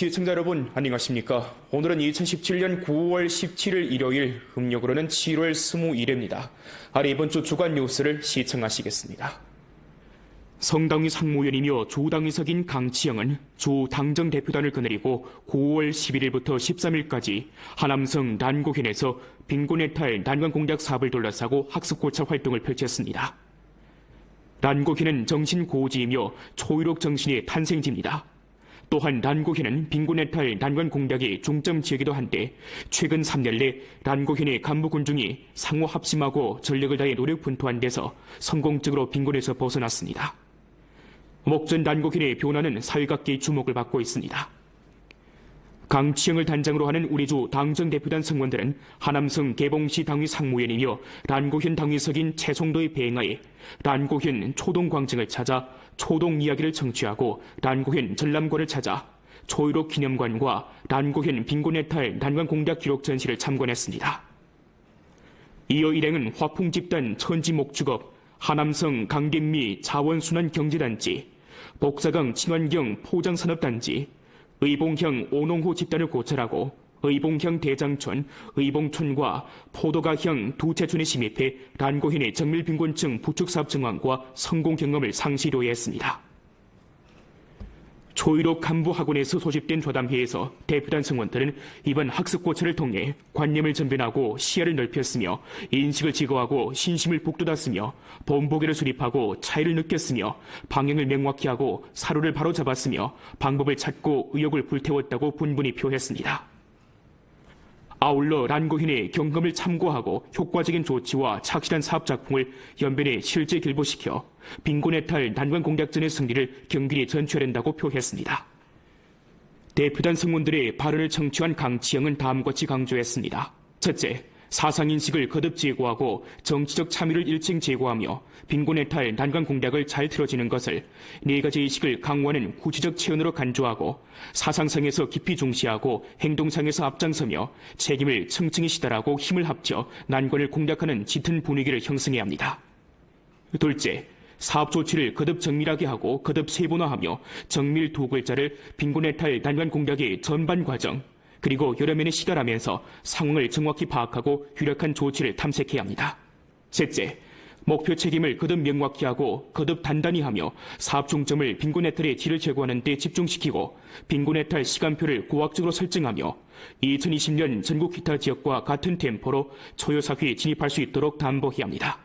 시청자 여러분 안녕하십니까. 오늘은 2017년 9월 17일 일요일, 음력으로는 7월 21일입니다. 아래 이번 주 주간 뉴스를 시청하시겠습니다. 성당위 상무위원이며 조당위석인 강치영은 조 당정대표단을 거느리고 9월 11일부터 13일까지 하남성 난곡현에서 빈곤해탈 난관 공작 사업을 둘러싸고 학습고찰 활동을 펼쳤습니다. 난곡현은 정신고지이며 초유록 정신의 탄생지입니다. 또한 난곡현은 빈곤해탈 난관 공작의 중점 지역이기도 한데 최근 3년 내 난곡현의 간부 군중이 상호 합심하고 전력을 다해 노력 분투한 데서 성공적으로 빈곤에서 벗어났습니다. 목전 난곡현의 변화는 사회각계의 주목을 받고 있습니다. 강치영을 단장으로 하는 우리조 당정대표단 성원들은 하남성 개봉시 당위 상무위원이며 난곡현 당위석인 최송도의 배행하에 난곡현 초동광증을 찾아 초동 이야기를 청취하고 난곡현 전람관을 찾아 초유록 기념관과 난곡현 빈곤해탈 난관 공작 기록 전시를 참관했습니다. 이어 일행은 화풍집단 천지목축업, 하남성 강된미 자원순환경제단지, 복사강 친환경 포장산업단지, 의봉형 오농호 집단을 고찰하고 의봉형 대장촌, 의봉촌과 포도가형 두 채촌에 심입해 난곡현의 정밀빈곤층 부축사업 정황과 성공 경험을 상시 도의했습니다. 초유록 간부학원에서 소집된 좌담회에서 대표단 성원들은 이번 학습고찰을 통해 관념을 전변하고 시야를 넓혔으며 인식을 제거하고 신심을 북돋았으며 본보기를 수립하고 차이를 느꼈으며 방향을 명확히 하고 사로를 바로잡았으며 방법을 찾고 의욕을 불태웠다고 분분히 표했습니다. 아울러 난곡현의 경험을 참고하고 효과적인 조치와 착실한 사업 작품을 연변에 실제 길보시켜 빈곤해탈 난관 공작전의 승리를 경길히 전취하낸다고 표했습니다. 대표단 성원들의 발언을 청취한 강치영은 다음과 같이 강조했습니다. 첫째, 사상인식을 거듭 제고하고 정치적 참여를 일찍 제고하며 빈곤해탈 난관 공작을 잘 틀어지는 것을 네 가지 의식을 강화하는 구체적 체언으로 간주하고 사상상에서 깊이 중시하고 행동상에서 앞장서며 책임을 층층이 시달하고 힘을 합쳐 난관을 공략하는 짙은 분위기를 형성해야 합니다. 둘째, 사업 조치를 거듭 정밀하게 하고 거듭 세분화하며 정밀 두 글자를 빈곤해탈 난관 공작의 전반 과정, 그리고 여러 면에 시달하면서 상황을 정확히 파악하고 유력한 조치를 탐색해야 합니다. 셋째, 목표 책임을 거듭 명확히 하고 거듭 단단히 하며 사업 중점을 빈곤해탈의 질을 제고하는 데 집중시키고 빈곤해탈 시간표를 고학적으로 설정하며 2020년 전국 기타 지역과 같은 템포로 초여사회에 진입할 수 있도록 담보해야 합니다.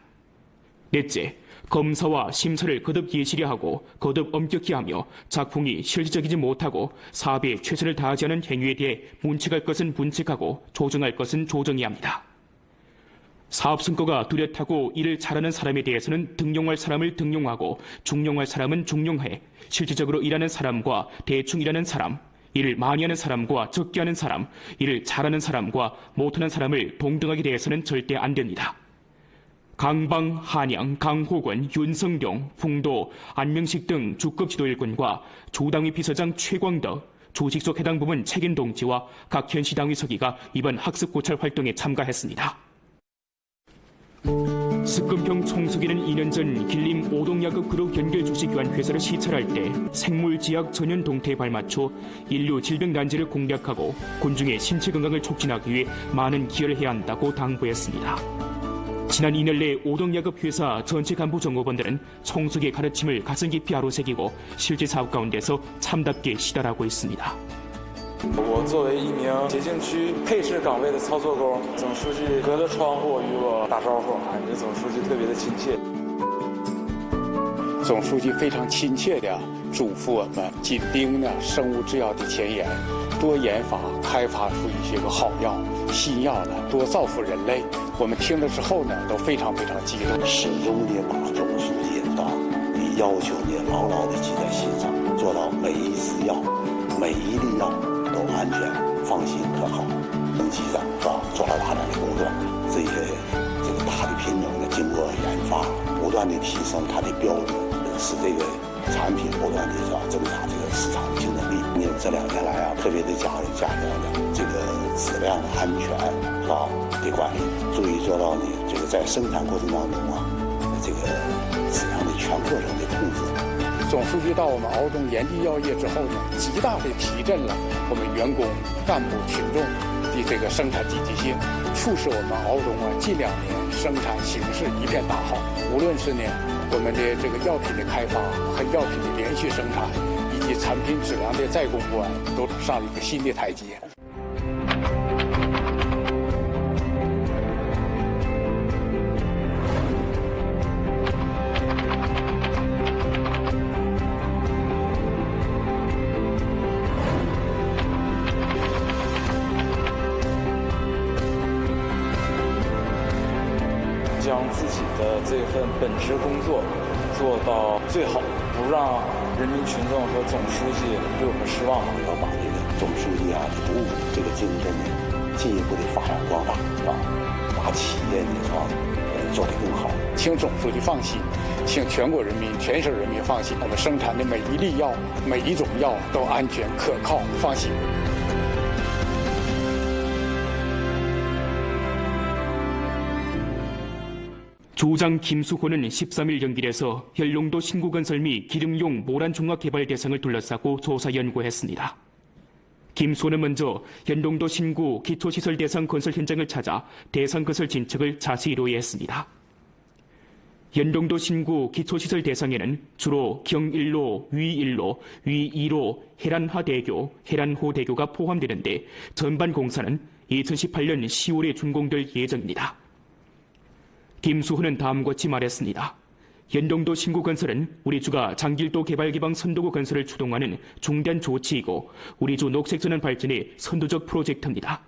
넷째, 검사와 심사를 거듭 예시리 하고 거듭 엄격히 하며 작품이 실질적이지 못하고 사업에 최선을 다하지 않은 행위에 대해 문책할 것은 문책하고 조정할 것은 조정해야 합니다. 사업 성과가 뚜렷하고 일을 잘하는 사람에 대해서는 등용할 사람을 등용하고 중용할 사람은 중용해 실질적으로 일하는 사람과 대충 일하는 사람, 일을 많이 하는 사람과 적게 하는 사람, 일을 잘하는 사람과 못하는 사람을 동등하게 대해서는 절대 안 됩니다. 강방, 한양, 강호군, 윤성동, 풍도, 안명식 등 주급 지도일꾼과 조당위 비서장 최광덕, 조직속 해당 부문 책임 동지와 각 현시 당위 서기가 이번 학습고찰 활동에 참가했습니다. 습금평 총서기는 2년 전 길림 오동야급 그룹 연결주식교환 회사를 시찰할 때 생물지학 전염 동태에 발맞춰 인류 질병 난제를 공략하고 군중의 신체 건강을 촉진하기 위해 많은 기여를 해야 한다고 당부했습니다. 지난 2년 내 오동야급 회사 전체 간부 정보원들은 총석의 가르침을 가슴 깊이 아로새기고 실제 사업 가운데서 참답게 시달하고 있습니다. 我作为一名捷径区配置岗位的操作工，总书记隔着窗户与我打招呼，感觉总书记特别的亲切。总书记非常亲切地嘱咐我们紧盯着生物制药的前沿，多研发开发出一些个好药、新药呢，多造福人类。我们听了之后呢，都非常激动。始终地把总书记的你要求呢牢牢地记在心上，做到每一次药、每一粒药都安全、放心可靠。等机长是吧，做好大量的工作，这个大的品种呢，经过研发，不断地提升它的标准，使这个产品不断地是吧增加这个市场竞争力。因为这2年来啊，特别的加强了这个质量安全是吧的管理，注意做到呢这个在生产过程当中啊，这个质量的全过程的控制。总书记到我们敖中延地要业之后呢，极大地提振了我们员工、干部、群众的这个生产积极性，促使我们敖中近2年生产形势一片大好。无论是呢我们的这个药品的开发和药品的连续生产，以及产品质量的再公关，都上了一个新的台阶。将自己的这份本职工作做到最好，不让人民群众和总书记对我们失望。要把这个总书记的督务这个精神呢，进一步的发扬光大，把企业呢做得更好。请总书记放心，请全国人民、全省人民放心，我们生产的每一粒药、每一种药都安全可靠，放心。조장 김수호는 13일 연길에서 연롱도 신구건설 및 기름용 모란종합 개발 대상을 둘러싸고 조사 연구했습니다. 김수호는 먼저 연동도 신구 기초시설 대상 건설 현장을 찾아 대상 건설 진척을 자세히 로이했습니다. 연동도 신구 기초시설 대상에는 주로 경1로, 위1로, 위2로 해란하대교, 해란호대교가 포함되는데 전반 공사는 2018년 10월에 준공될 예정입니다. 김수호는 다음과 같이 말했습니다. 연동도 신구건설은 우리주가 장길도 개발기반 선도구 건설을 추동하는 중대한 조치이고 우리주 녹색전환 발전의 선도적 프로젝트입니다.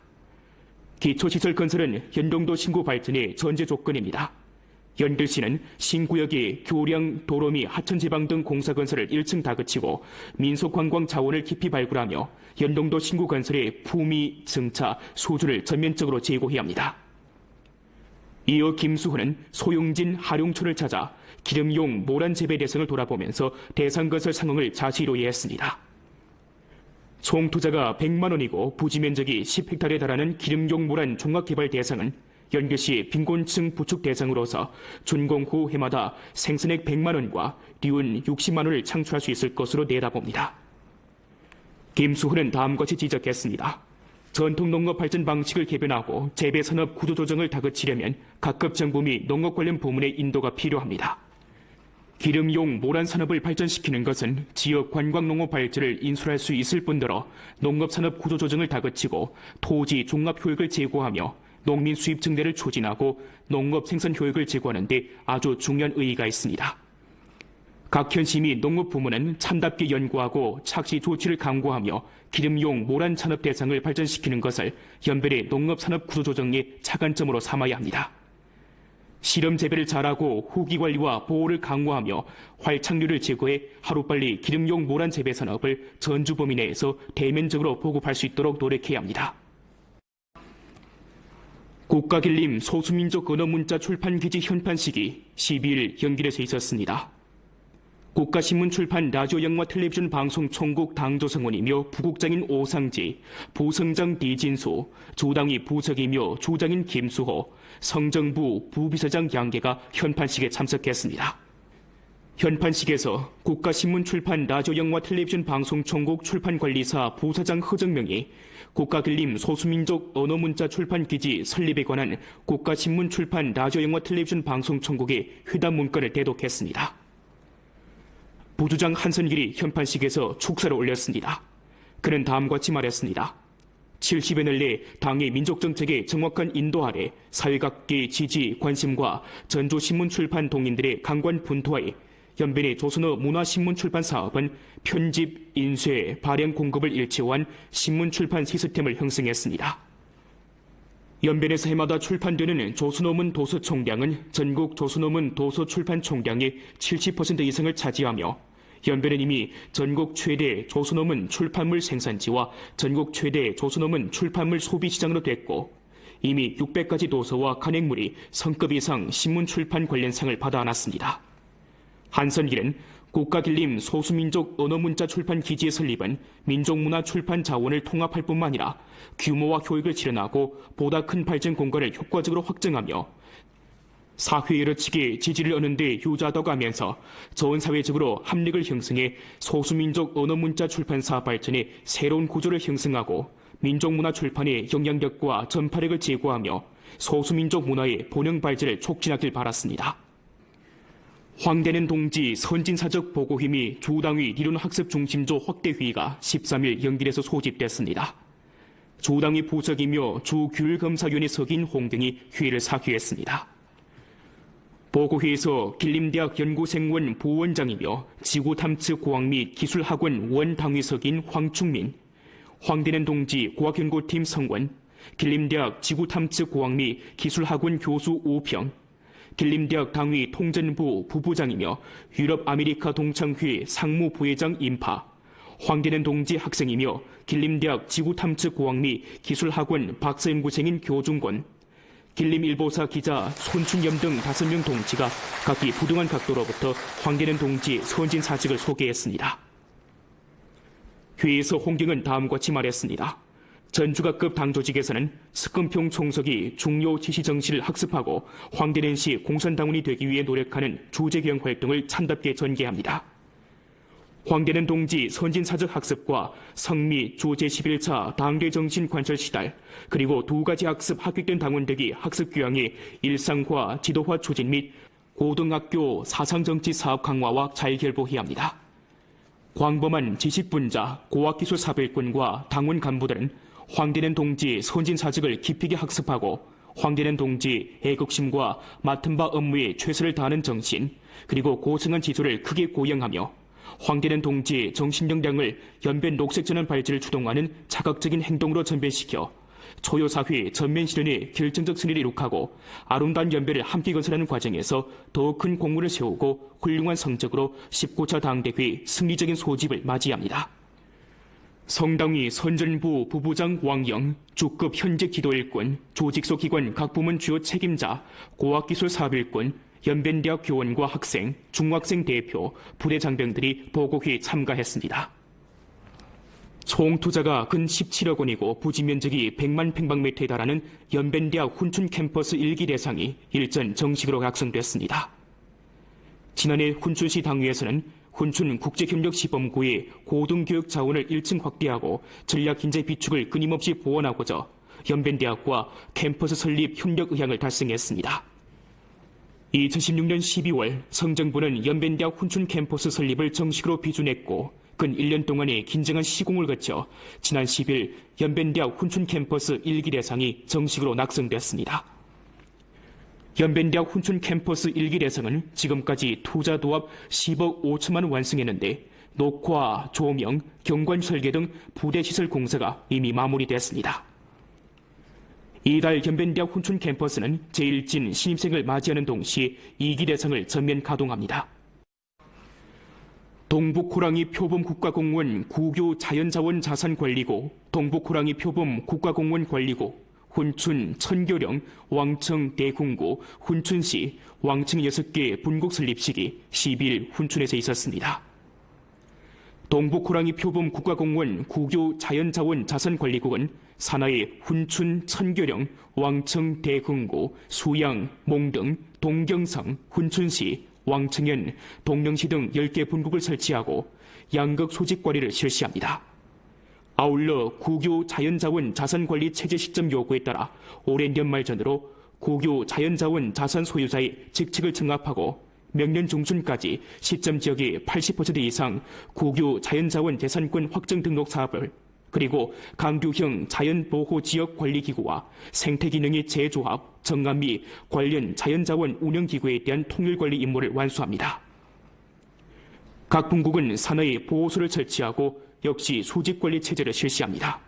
기초시설 건설은 연동도 신구 발전의 전제 조건입니다. 연길시는 신구역의 교량, 도로 및 하천지방 등 공사 건설을 1층 다 그치고 민속관광 자원을 깊이 발굴하며 연동도 신구건설의 품위, 증차, 수주를 전면적으로 제고해야 합니다. 이어 김수호는 소용진 하룡촌을 찾아 기름용 모란 재배 대상을 돌아보면서 대상 건설 상황을 자세히 로이했습니다. 총 투자가 100만 원이고 부지 면적이 10헥타르에 달하는 기름용 모란 종합개발 대상은 연길시 빈곤층 부축 대상으로서 준공 후 해마다 생선액 100만 원과 리운 60만 원을 창출할 수 있을 것으로 내다봅니다. 김수호는 다음과 같이 지적했습니다. 전통 농업 발전 방식을 개변하고 재배산업 구조조정을 다그치려면 각급 정부 및 농업 관련 부문의 인도가 필요합니다. 기름용 모란 산업을 발전시키는 것은 지역 관광농업 발전을 인솔할 수 있을 뿐더러 농업산업 구조조정을 다그치고 토지 종합 효익을 제고하며 농민 수입 증대를 추진하고 농업 생산 효익을 제고하는 데 아주 중요한 의의가 있습니다. 각 현시 및 농업부문은 참답게 연구하고 착시 조치를 강구하며 기름용 모란 산업 대상을 발전시키는 것을 연변의 농업산업 구조조정의 차관점으로 삼아야 합니다. 실험 재배를 잘하고 후기 관리와 보호를 강화하며 활착률을 제고해 하루빨리 기름용 모란 재배 산업을 전주 범위 내에서 대면적으로 보급할 수 있도록 노력해야 합니다. 국가길림 소수민족 언어문자 출판기지 현판식이 12일 연길에서 있었습니다. 국가신문 출판 라디오 영화 텔레비전 방송 총국 당조성원이며 부국장인 오상지, 부성장 디진수, 주당위 부석이며 주장인 김수호, 성정부 부비서장 양계가 현판식에 참석했습니다. 현판식에서 국가신문 출판 라디오 영화 텔레비전 방송 총국 출판관리사 부사장 허정명이 국가길림 소수민족 언어문자 출판기지 설립에 관한 국가신문 출판 라디오 영화 텔레비전 방송 총국의 회담 문건을 대독했습니다. 부주장 한선길이 현판식에서 축사를 올렸습니다. 그는 다음과 같이 말했습니다. 70여 년 내 당의 민족정책의 정확한 인도 아래 사회각계의 지지, 관심과 전조신문 출판 동인들의 강관 분투하에 연변의 조선어 문화신문 출판 사업은 편집, 인쇄, 발행 공급을 일체화한 신문 출판 시스템을 형성했습니다. 연변에서 해마다 출판되는 조선어문 도서 총량은 전국 조선어문 도서 출판 총량의 70% 이상을 차지하며 연변은 이미 전국 최대 조선어문 출판물 생산지와 전국 최대 조선어문 출판물 소비 시장으로 됐고 이미 600가지 도서와 간행물이 성급 이상 신문 출판 관련 상을 받아 안았습니다. 한선길은 국가길림 소수민족 언어문자 출판 기지의 설립은 민족문화 출판 자원을 통합할 뿐만 아니라 규모와 효익을 실현하고 보다 큰 발전 공간을 효과적으로 확정하며 사회 여러 측의 지지를 얻는 데 유자하다고 하면서 전 사회적으로 합력을 형성해 소수민족 언어문자 출판사 발전에 새로운 구조를 형성하고 민족문화 출판의 영향력과 전파력을 제고하며 소수민족 문화의 본영 발전을 촉진하길 바랐습니다. 황대는 동지 선진사적 보고회 주당위理論학습 중심조 확대회의가 13일 연길에서 소집됐습니다. 주당위 부석이며 주규율검사위원회석인 홍경이 회의를 사회했습니다. 보고회에서 길림대학 연구생원 부원장이며 지구탐측고학 및 기술학원 원당위석인 황충민, 황대는 동지 고학연구팀 성원, 길림대학 지구탐측고학 및 기술학원 교수 우평, 길림대학 당위 통전부 부부장이며 유럽아메리카 동창회 상무부회장 임파, 황대는 동지 학생이며 길림대학 지구탐측고학 및 기술학원 박사연구생인 교중권, 길림일보사 기자 손춘겸 등 5명 동지가 각기 부동한 각도로부터 황대는 동지 선진사직을 소개했습니다. 회의에서 홍경은 다음과 같이 말했습니다. 전주가급 당조직에서는 스금평 총석이 중요 지시 정신을 학습하고 황대는시 공산당원이 되기 위해 노력하는 주재경 활동을 참답게 전개합니다. 황대는 동지 선진사적 학습과 성미 주 제11차 당대정신 관철 시달 그리고 두 가지 학습 합격된 당원들이 학습 교양의 일상화, 지도화 추진 및 고등학교 사상정치 사업 강화와 잘 결부해야 합니다. 광범한 지식분자, 고학기술 사별권과 당원 간부들은 황대는 동지 선진사직을 깊이 있게 학습하고 황대는 동지 애국심과 맡은 바 업무에 최선을 다하는 정신 그리고 고승한 지조를 크게 고양하며 황대는 동지 정신역량을 연변 녹색전환 발전을 주동하는 자각적인 행동으로 전변시켜 초요사회 전면 실현의 결정적 승리를 이룩하고 아름다운 연변을 함께 건설하는 과정에서 더 큰 공물을 세우고 훌륭한 성적으로 19차 당대회 승리적인 소집을 맞이합니다. 성당위 선전부 부부장 왕영, 주급 현직 기도일꾼, 조직소기관 각 부문 주요 책임자, 고학기술 사업일꾼, 연변대학 교원과 학생, 중학생 대표, 부대장병들이 보고회에 참가했습니다. 총 투자가 근 17억 원이고 부지 면적이 100만 평방미터에 달하는 연변대학 훈춘 캠퍼스 1기 대상이 일전 정식으로 작성됐습니다. 지난해 훈춘시 당위에서는 훈춘 국제협력시범구의 고등교육 자원을 1층 확대하고 전략인재 비축을 끊임없이 보완하고자 연변대학과 캠퍼스 설립 협력 의향을 달성했습니다. 2016년 12월 성정부는 연변대학 훈춘 캠퍼스 설립을 정식으로 비준했고 근 1년 동안의 긴장한 시공을 거쳐 지난 10일 연변대학 훈춘 캠퍼스 1기 대상이 정식으로 낙성됐습니다. 연변대학 훈춘 캠퍼스 1기 대상은 지금까지 투자 도합 10억 5천만 원 완성했는데 녹화, 조명, 경관 설계 등 부대시설 공사가 이미 마무리됐습니다. 이달 연변대학 훈춘 캠퍼스는 제1진 신입생을 맞이하는 동시에 2기 대상을 전면 가동합니다. 동북호랑이 표범 국가공원 구교 자연자원 자산관리고, 동북호랑이 표범 국가공원 관리고, 훈춘, 천교령, 왕청, 대궁구, 훈춘시, 왕청 6개 분국 설립식이 12일 훈춘에서 있었습니다. 동북호랑이 표범 국가공원 구교 자연자원 자산관리국은 산하의 훈춘, 천교령, 왕청, 대궁구, 수양, 몽등, 동경성, 훈춘시, 왕청현, 동령시 등 10개 분국을 설치하고 양극 소집관리를 실시합니다. 아울러 국유 자연자원 자산관리 체제 시점 요구에 따라 올해 연말 전으로 국유 자연자원 자산 소유자의 직책을 증압하고 명년 중순까지 시점 지역의 80% 이상 국유 자연자원 재산권 확정 등록 사업을 그리고 강규형 자연보호지역관리기구와 생태기능의 재조합, 정감 및 관련 자연자원 운영기구에 대한 통일관리 임무를 완수합니다. 각 분국은 산하의 보호소를 설치하고 역시 수집관리 체제를 실시합니다.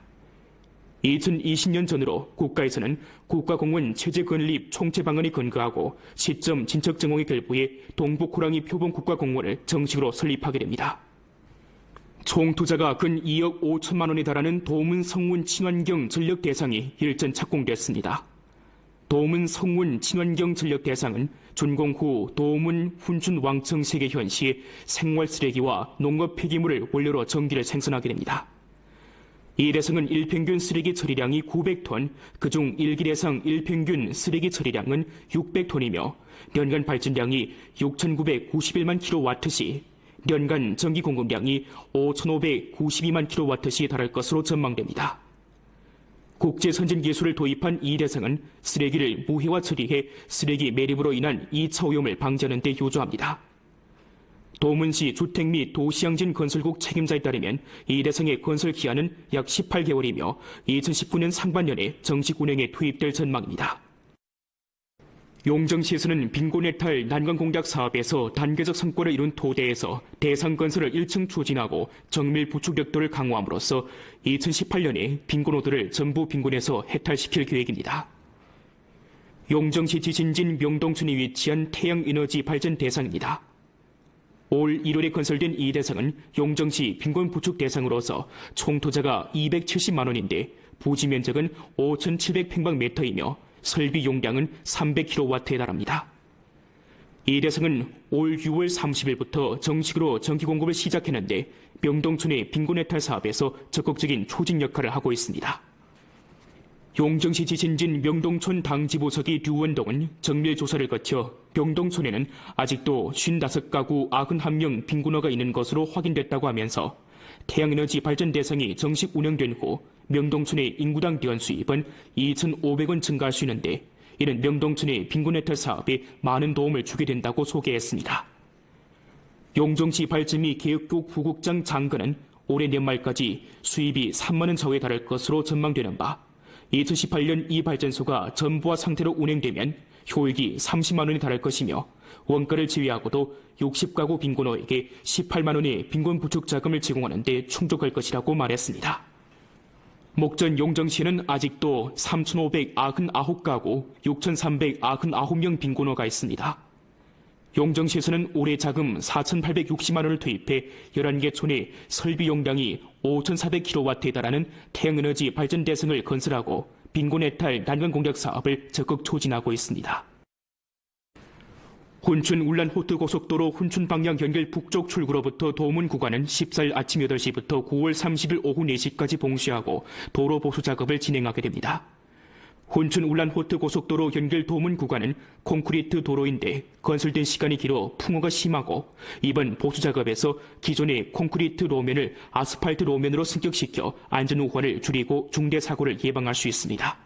2020년 전으로 국가에서는 국가공원 체제 건립 총체 방안이 근거하고 시점 진척 정황의 결부에 동북호랑이 표범 국가공원을 정식으로 설립하게 됩니다. 총 투자가 근 2억 5천만 원에 달하는 도문 성운 친환경 전력 대상이 일전 착공됐습니다. 도문 성운 친환경 전력 대상은 준공 후 도문 훈춘 왕청 세계 현시의 생활 쓰레기와 농업 폐기물을 원료로 전기를 생산하게 됩니다. 이 대상은 일평균 쓰레기 처리량이 900톤, 그중 1기 대상 일평균 쓰레기 처리량은 600톤이며 연간 발전량이 6,991만 킬로와트시, 연간 전기 공급량이 5,592만 킬로와트시에 달할 것으로 전망됩니다. 국제 선진 기술을 도입한 이 대상은 쓰레기를 무해화 처리해 쓰레기 매립으로 인한 2차 오염을 방지하는 데 효조합니다. 도문시 주택 및 도시양진 건설국 책임자에 따르면 이 대상의 건설 기한은 약 18개월이며 2019년 상반년에 정식 운행에 투입될 전망입니다. 용정시에서는 빈곤해탈 난관공작 사업에서 단계적 성과를 이룬 토대에서 대상 건설을 1층 추진하고 정밀 부축력도를 강화함으로써 2018년에 빈곤호들을 전부 빈곤에서 해탈시킬 계획입니다. 용정시 지신진 명동村에 위치한 태양에너지 발전 대상입니다. 올 1월에 건설된 이 대상은 용정시 빈곤 부축 대상으로서 총 투자가 270만 원인데 부지 면적은 5,700평방미터이며 설비 용량은 300kW에 달합니다. 이 대상은 올 6월 30일부터 정식으로 전기 공급을 시작했는데 명동村의 빈곤해탈 사업에서 적극적인 조직 역할을 하고 있습니다. 용정시 지신진 명동촌 당지부서기 류원동은 정밀 조사를 거쳐 명동촌에는 아직도 55가구 91명 빈곤어가 있는 것으로 확인됐다고 하면서 태양에너지 발전 대상이 정식 운영된 후 명동촌의 인구당 대원 수입은 2,500원 증가할 수 있는데 이는 명동촌의 빈곤해탈 사업에 많은 도움을 주게 된다고 소개했습니다. 용정시 발전 및 계획국 부국장 장근은 올해年말까지 수입이 3만 원 좌우에 달할 것으로 전망되는 바 2018년 이 발전소가 전부화 상태로 운행되면 효익이 30만 원에 달할 것이며 원가를 제외하고도 60가구 빈곤어에게 18만 원의 빈곤 부축 자금을 제공하는 데 충족할 것이라고 말했습니다. 목전 용정시에는 아직도 3,599가구 6,399명 빈곤어가 있습니다. 용정시에서는 올해 자금 4,860만 원을 투입해 11개 촌의 설비 용량이 5,400kW에 달하는 태양에너지 발전 대상을 건설하고 빈곤해탈 난관공작 사업을 적극 추진하고 있습니다. 훈춘 울란호트 고속도로 훈춘 방향 연결 북쪽 출구로부터 도문 구간은 14일 아침 8시부터 9월 30일 오후 4시까지 봉쇄하고 도로 보수 작업을 진행하게 됩니다. 훈춘 울란호트 고속도로 연결 도문 구간은 콘크리트 도로인데 건설된 시간이 길어 풍어가 심하고 이번 보수 작업에서 기존의 콘크리트 로면을 아스팔트 로면으로 승격시켜 안전 우환을 줄이고 중대 사고를 예방할 수 있습니다.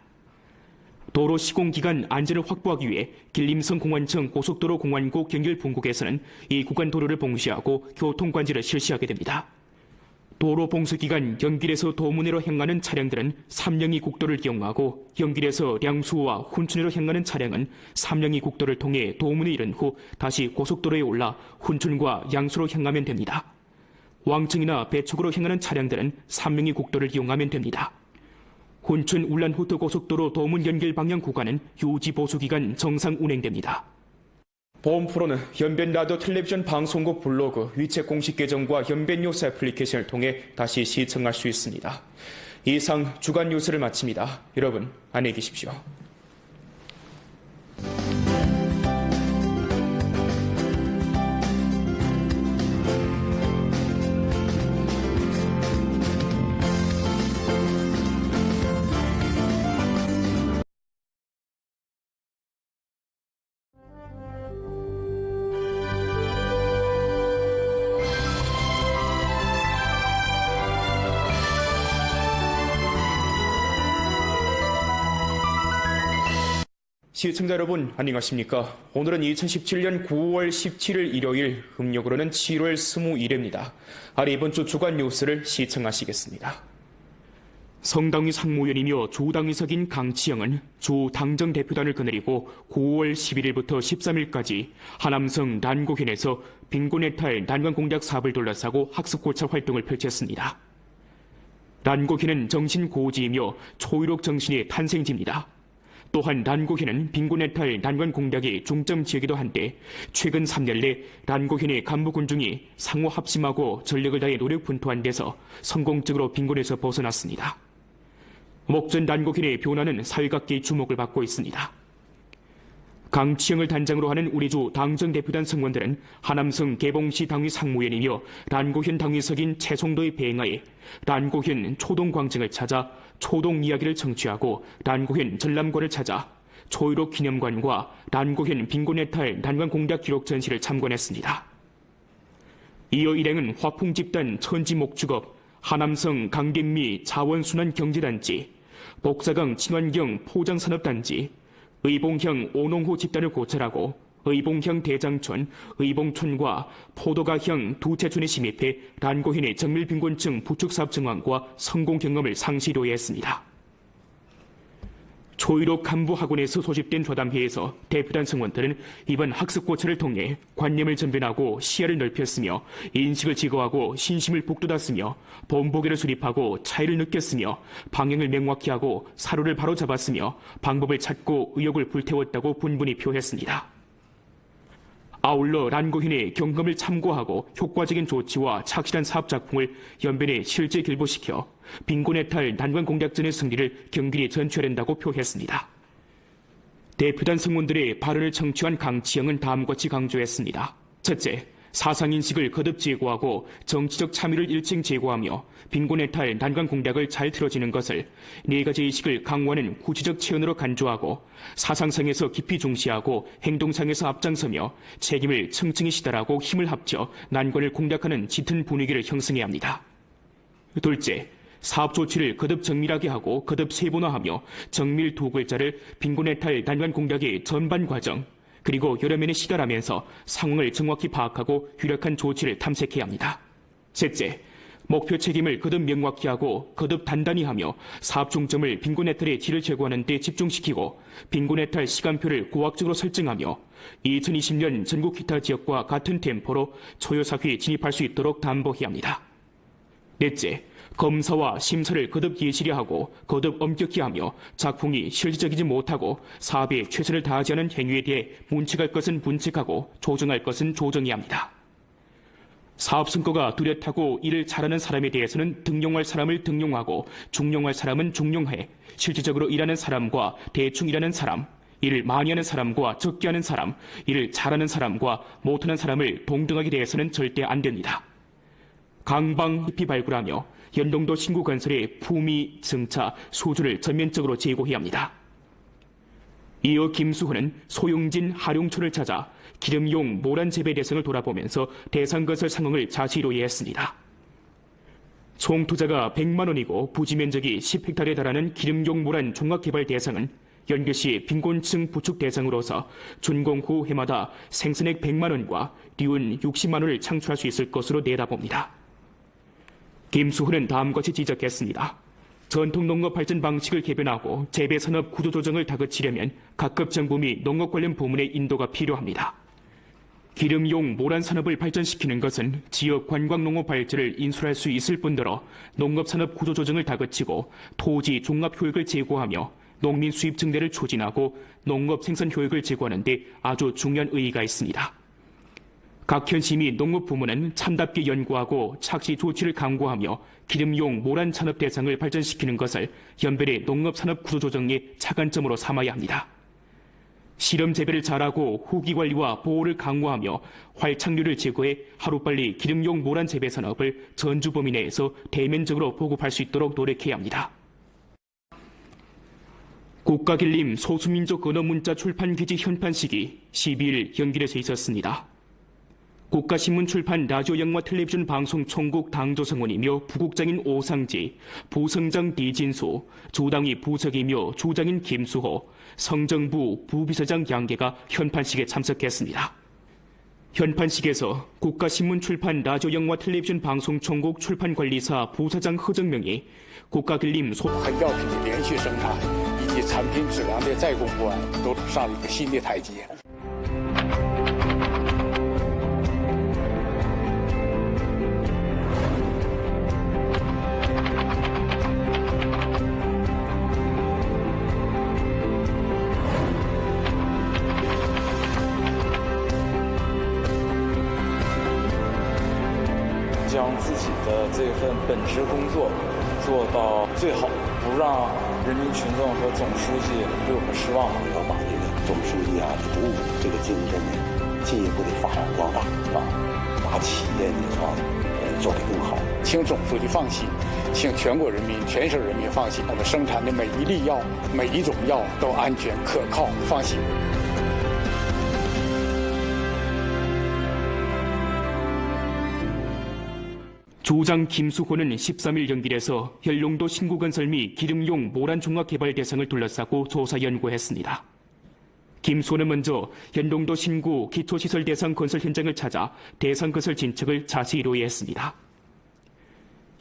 도로 시공 기간 안전을 확보하기 위해 길림성공원청 고속도로 공원국 연결 분국에서는 이 구간 도로를 봉쇄하고 교통관제를 실시하게 됩니다. 도로 봉쇄 기간 연길에서 도문회로 향하는 차량들은 삼령이 국도를 이용하고 연길에서 량수와 훈춘회로 향하는 차량은 삼령이 국도를 통해 도문에 이른 후 다시 고속도로에 올라 훈춘과 양수로 향하면 됩니다. 왕청이나 배축으로 향하는 차량들은 삼령이 국도를 이용하면 됩니다. 훈춘 울란호트 고속도로 도문 연결 방향 구간은 유지 보수 기간 정상 운행됩니다. 보험 프로는 연변 라디오 텔레비전 방송국 블로그 위챗 공식 계정과 연변 뉴스 애플리케이션을 통해 다시 시청할 수 있습니다. 이상 주간 뉴스를 마칩니다. 여러분 안녕히 계십시오. 시청자 여러분 안녕하십니까. 오늘은 2017년 9월 17일 일요일, 음력으로는 7월 22일입니다. 아래 이번 주 주간 뉴스를 시청하시겠습니다. 성당위 상무위원이며 주당위석인 강치영은 주 당정대표단을 거느리고 9월 11일부터 13일까지 하남성 난고현에서 빈곤해탈 난관공작 사업을 둘러싸고 학습고찰 활동을 펼쳤습니다. 난고현은 정신고지이며 초유록 정신의 탄생지입니다. 또한 난고현은 빈곤해탈 난관 공략의 중점 지역이기도 한데 최근 3년 내 난고현의 간부 군중이 상호 합심하고 전력을 다해 노력 분투한 데서 성공적으로 빈곤에서 벗어났습니다. 목전 난고현의 변화는 사회각계의 주목을 받고 있습니다. 강치영을 단장으로 하는 우리주 당정대표단 성원들은 하남성 개봉시 당위 상무위원이며 란고현 당위석인 최송도의 배행하에 란고현 초동광정을 찾아 초동 이야기를 청취하고 란고현 전람관을 찾아 초유록 기념관과 란고현 빈곤해탈 난관 공작 기록 전시를 참관했습니다. 이어 일행은 화풍집단 천지목축업, 하남성 강된미 자원순환 경제단지, 복사강 친환경 포장산업단지, 의봉형 오농호 집단을 고찰하고 의봉형 대장촌, 의봉촌과 포도가형 두 채촌에 심입해 란고현의 정밀빈곤층 부축사업 정황과 성공 경험을 상시 도의했습니다. 초유록 간부학원에서 소집된 좌담회에서 대표단 성원들은 이번 학습고찰을 통해 관념을 전변하고 시야를 넓혔으며 인식을 제거하고 신심을 북돋았으며 본보기를 수립하고 차이를 느꼈으며 방향을 명확히 하고 사로를 바로잡았으며 방법을 찾고 의욕을 불태웠다고 분분히 표했습니다. 아울러 란고현의 경험을 참고하고 효과적인 조치와 착실한 사업 작품을 연변에 실제 결부시켜 빈곤해탈 난관 공작전의 승리를 경길히 전취하낸다고 표했습니다. 대표단 성원들의 발언을 청취한 강치영은 다음과 같이 강조했습니다. 첫째, 사상인식을 거듭 제고하고 정치적 참여를 일찍 제고하며 빈곤해탈 난관 공략을 잘 틀어지는 것을 네 가지 의식을 강화하는 구체적 체현으로 간주하고 사상상에서 깊이 중시하고 행동상에서 앞장서며 책임을 층층이 시달하고 힘을 합쳐 난관을 공략하는 짙은 분위기를 형성해야 합니다. 둘째, 사업 조치를 거듭 정밀하게 하고 거듭 세분화하며 정밀 두 글자를 빈곤해탈 난관 공략의 전반 과정 그리고 여러 면에 시달하면서 상황을 정확히 파악하고 유력한 조치를 탐색해야 합니다. 셋째, 목표 책임을 거듭 명확히 하고 거듭 단단히 하며 사업 중점을 빈곤해탈의 질을 제고하는 데 집중시키고 빈곤해탈 시간표를 고학적으로 설정하며 2020년 전국 기타 지역과 같은 템포로 초유사회에 진입할 수 있도록 담보해야 합니다. 넷째, 검사와 심사를 거듭 예시리 하고 거듭 엄격히 하며 작품이 실질적이지 못하고 사업에 최선을 다하지 않은 행위에 대해 문책할 것은 문책하고 조정할 것은 조정해야 합니다. 사업 성과가 뚜렷하고 일을 잘하는 사람에 대해서는 등용할 사람을 등용하고 중용할 사람은 중용해 실질적으로 일하는 사람과 대충 일하는 사람, 일을 많이 하는 사람과 적게 하는 사람, 일을 잘하는 사람과 못하는 사람을 동등하게 대해서는 절대 안 됩니다. 강방 깊이 발굴하며 연동도 신구 건설의 품위, 증차, 수주를 전면적으로 제고해야 합니다. 이어 김수호는 소용진 하룡초를 찾아 기름용 모란 재배 대상을 돌아보면서 대상 건설 상황을 자세히 로이했습니다. 총 투자가 100만 원이고 부지 면적이 10헥타르에 달하는 기름용 모란 종합개발 대상은 연결시 빈곤층 부축 대상으로서 준공 후 해마다 생선액 100만 원과 리운 60만 원을 창출할 수 있을 것으로 내다봅니다. 김수호는 다음과 같이 지적했습니다. 전통 농업 발전 방식을 개변하고 재배산업 구조조정을 다그치려면 각급 정부 및 농업 관련 부문의 인도가 필요합니다. 기름용 모란 산업을 발전시키는 것은 지역 관광농업 발전을 인솔할 수 있을 뿐더러 농업산업 구조조정을 다그치고 토지 종합 효익을 제고하며 농민 수입 증대를 추진하고 농업 생산 효익을 제고하는 데 아주 중요한 의의가 있습니다. 각 현시 및 농업부문은 참답게 연구하고 착시 조치를 강구하며 기름용 모란 산업 대상을 발전시키는 것을 연변의 농업산업 구조조정의 차관점으로 삼아야 합니다. 실험 재배를 잘하고 후기 관리와 보호를 강화하며 활착률을 제고해 하루빨리 기름용 모란 재배 산업을 전주 범위 내에서 대면적으로 보급할 수 있도록 노력해야 합니다. 국가길림 소수민족 언어문자 출판 기지 현판 시기 12일 연길에서 있었습니다. 국가신문 출판 라디오 영화 텔레비전 방송 총국 당조성원이며 부국장인 오상지, 부성장 이진수, 조당위 부석이며 조장인 김수호, 성정부 부비서장 양계가 현판식에 참석했습니다. 현판식에서 국가신문 출판 라디오 영화 텔레비전 방송 총국 출판관리사 부사장 허정명이 국가길림药品的连续生产以及产品质量的再公布都上了一个新的台阶。 将自己的这份本职工作做到最好，不让人民群众和总书记对我们失望了。要把这个总书记的鼓舞这个精神呢，进一步的发扬光大，把企业呢做得更好。请总书记放心，请全国人民、全省人民放心，我们生产的每一粒药、每一种药都安全可靠，放心。 주장 김수호는 13일 연길에서 연롱도 신구건설 및 기름용 모란종합 개발 대상을 둘러싸고 조사 연구했습니다. 김수호는 먼저 연롱도 신구 기초시설 대상 건설 현장을 찾아 대상 건설 진척을 자세히 로이했습니다.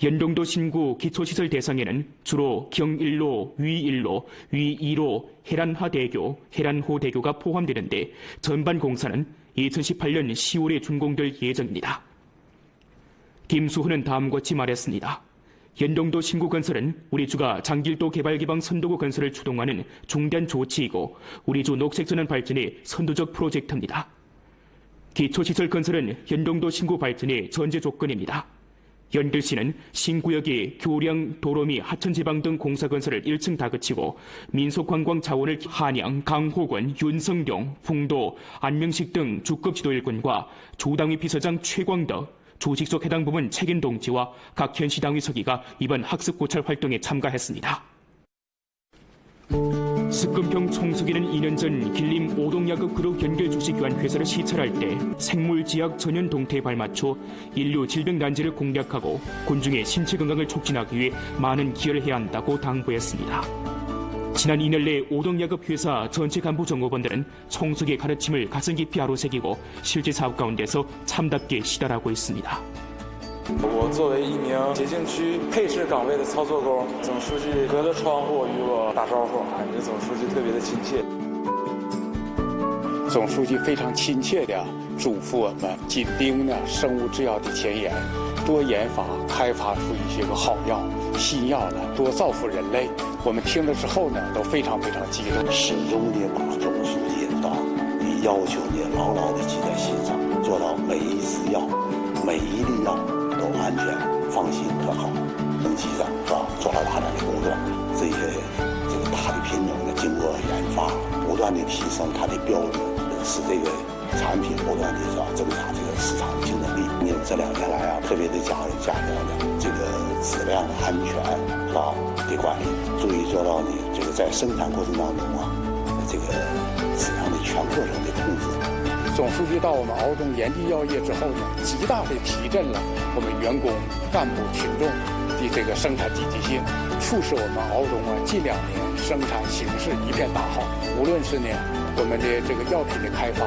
연롱도 신구 기초시설 대상에는 주로 경1로, 위1로, 위2로 해란하대교, 해란호대교가 포함되는데 전반 공사는 2018년 10월에 준공될 예정입니다. 김수호는 다음과 같이 말했습니다. 연동도 신구건설은 우리 주가 장길도 개발기반 선도구 건설을 추동하는 중대한 조치이고 우리 주 녹색전환 발전의 선도적 프로젝트입니다. 기초시설 건설은 연동도 신구 발전의 전제 조건입니다. 연길시는 신구역의 교량, 도로 및 하천지방 등 공사 건설을 1층 다 그치고 민속관광 자원을 한양, 강호군, 윤성동, 풍도, 안명식 등 주급 지도 일꾼과 주당위 비서장 최광덕, 조직속 해당 부문 책임 동지와 각 현시당위 서기가 이번 학습 고찰 활동에 참가했습니다. 습금평 총수기는 2년 전 길림 오동야급 그룹 연결 주식 교환 회사를 시찰할 때 생물지약 전염 동태에 발맞춰 인류 질병 난제를 공략하고 군중의 신체 건강을 촉진하기 위해 많은 기여를 해야 한다고 당부했습니다. 지난 2년 내 오동야급 회사 전체 간부 정보원들은 총수기의 가르침을 가슴 깊이 아로새기고 실제 사업 가운데서 참답게 시달하고 있습니다. 我作为一名捷径区配置岗位的操作工，总书记隔着窗户与我打招呼，感觉总书记特别的亲切。总书记非常亲切地嘱咐我们紧盯呢生物制药的前沿，多研发开发出一些个好药、新药呢，多造福人类。我们听了之后呢，都非常激动，始终地把总书记的要求呢牢牢地记在心上，做到每一次药、每一粒药都安全、放心、可靠。等机长做了大量的工作，这个大的品种呢，经过研发，不断地提升它的标准，使这个产品不断地增加这个市场竞争力。因为这2年来特别的加强了这个质量安全的管理，注意做到呢这个在生产过程当中这个质量的全过程的控制。总书记到我们敖东研地药业之后呢，极大地提振了我们员工、干部、群众的这个生产积极性，促使我们敖东近2年生产形势一片大好。无论是呢我们的这个药品的开发。